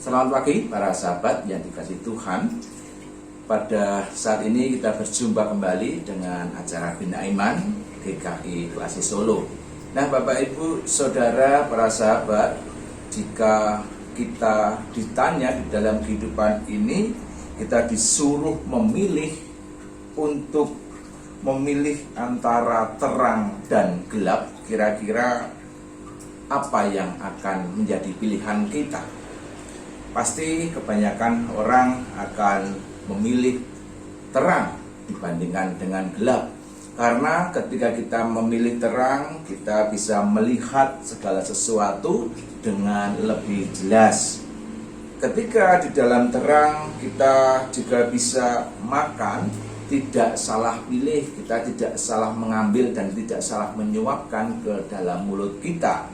Selamat pagi para sahabat yang dikasihi Tuhan. Pada saat ini kita berjumpa kembali dengan acara Bina Iman GKI Klasi Solo. Nah, Bapak Ibu Saudara para sahabat, jika kita ditanya di dalam kehidupan ini, kita disuruh memilih untuk memilih antara terang dan gelap, kira-kira apa yang akan menjadi pilihan kita? Pasti kebanyakan orang akan memilih terang dibandingkan dengan gelap. Karena ketika kita memilih terang, kita bisa melihat segala sesuatu dengan lebih jelas. Ketika di dalam terang, kita juga bisa makan, tidak salah pilih, kita tidak salah mengambil dan tidak salah menyuapkan ke dalam mulut kita.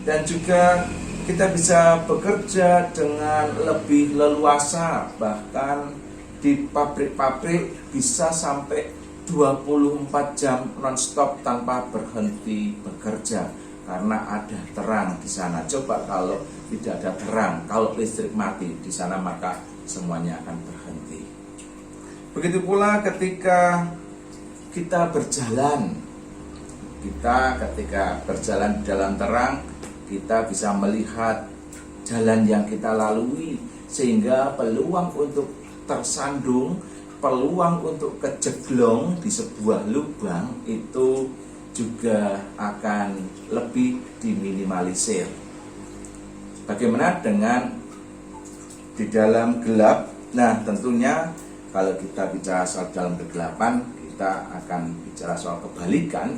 Dan juga kita bisa bekerja dengan lebih leluasa, bahkan di pabrik-pabrik bisa sampai 24 jam non-stop tanpa berhenti bekerja karena ada terang di sana. Coba kalau tidak ada terang, kalau listrik mati di sana, maka semuanya akan berhenti. Begitu pula ketika kita berjalan, ketika berjalan di dalam terang, kita bisa melihat jalan yang kita lalui, sehingga peluang untuk tersandung, peluang untuk kejeglong di sebuah lubang itu juga akan lebih diminimalisir. Bagaimana dengan di dalam gelap? Nah, tentunya kalau kita bicara soal dalam kegelapan, kita akan bicara soal kebalikan.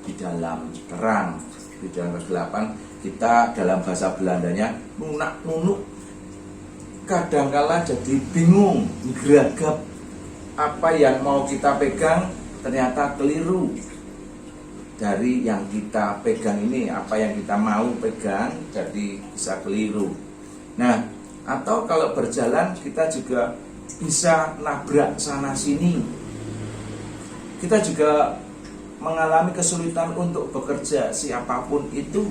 Di dalam terang, di dalam kegelapan, kita dalam bahasa Belandanya nunak-nunuk, kadangkala jadi bingung, geragap, apa yang mau kita pegang ternyata keliru dari yang kita pegang ini. Apa yang kita mau pegang jadi bisa keliru. Nah, atau kalau berjalan kita juga bisa nabrak sana sini. Kita juga mengalami kesulitan untuk bekerja, siapapun itu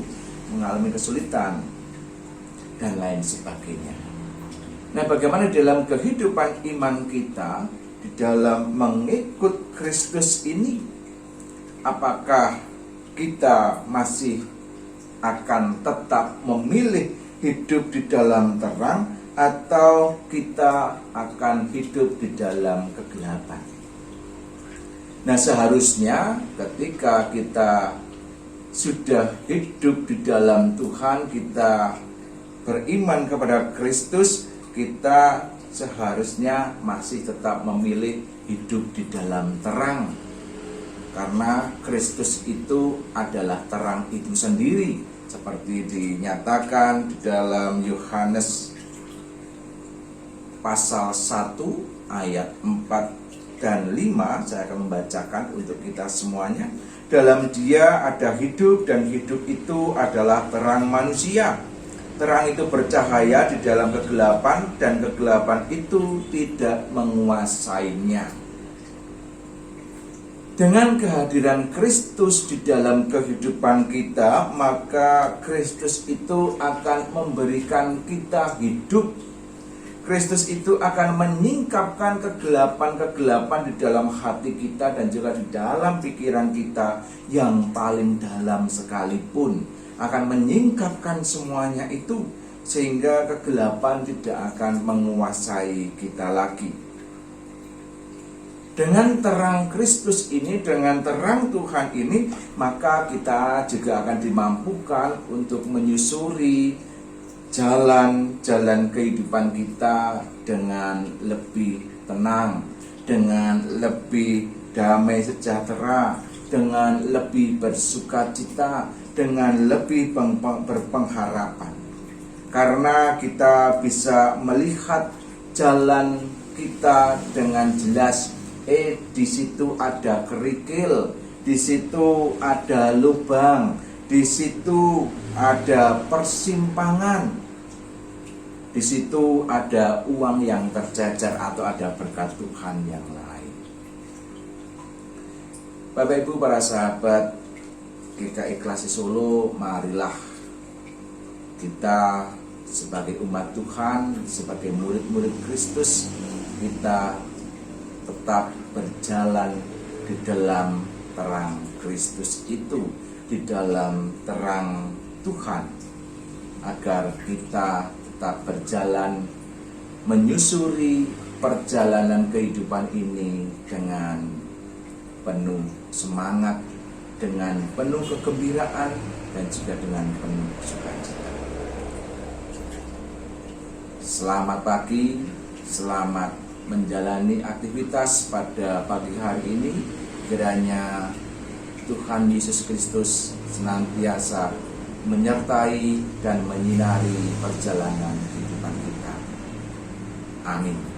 mengalami kesulitan dan lain sebagainya. Nah, bagaimana dalam kehidupan iman kita, di dalam mengikut Kristus ini, apakah kita masih akan tetap memilih hidup di dalam terang, atau kita akan hidup di dalam kegelapan? Nah, seharusnya ketika kita sudah hidup di dalam Tuhan, kita beriman kepada Kristus, kita seharusnya masih tetap memilih hidup di dalam terang. Karena Kristus itu adalah terang itu sendiri, seperti dinyatakan di dalam Yohanes pasal 1 ayat 4 dan 5. Saya akan membacakan untuk kita semuanya. Dalam Dia ada hidup, dan hidup itu adalah terang manusia. Terang itu bercahaya di dalam kegelapan, dan kegelapan itu tidak menguasainya. Dengan kehadiran Kristus di dalam kehidupan kita, maka Kristus itu akan memberikan kita hidup. Kristus itu akan menyingkapkan kegelapan-kegelapan di dalam hati kita dan juga di dalam pikiran kita yang paling dalam sekalipun. Akan menyingkapkan semuanya itu, sehingga kegelapan tidak akan menguasai kita lagi. Dengan terang Kristus ini, dengan terang Tuhan ini, maka kita juga akan dimampukan untuk menyusuri jalan-jalan kehidupan kita dengan lebih tenang, dengan lebih damai sejahtera, dengan lebih bersukacita, dengan lebih berpengharapan. Karena kita bisa melihat jalan kita dengan jelas. Di situ ada kerikil, di situ ada lubang, di situ ada persimpangan, di situ ada uang yang tercecer, atau ada berkat Tuhan yang lain. Bapak Ibu para sahabat GKI Klasi Solo, marilah kita sebagai umat Tuhan, sebagai murid-murid Kristus, kita tetap berjalan di dalam terang Kristus itu, di dalam terang Tuhan, agar kita tetap berjalan menyusuri perjalanan kehidupan ini dengan penuh semangat, dengan penuh kegembiraan, dan juga dengan penuh sukacita. Selamat pagi, selamat menjalani aktivitas pada pagi hari ini. Kiranya Tuhan Yesus Kristus senantiasa menyertai dan menyinari perjalanan kehidupan kita. Amin.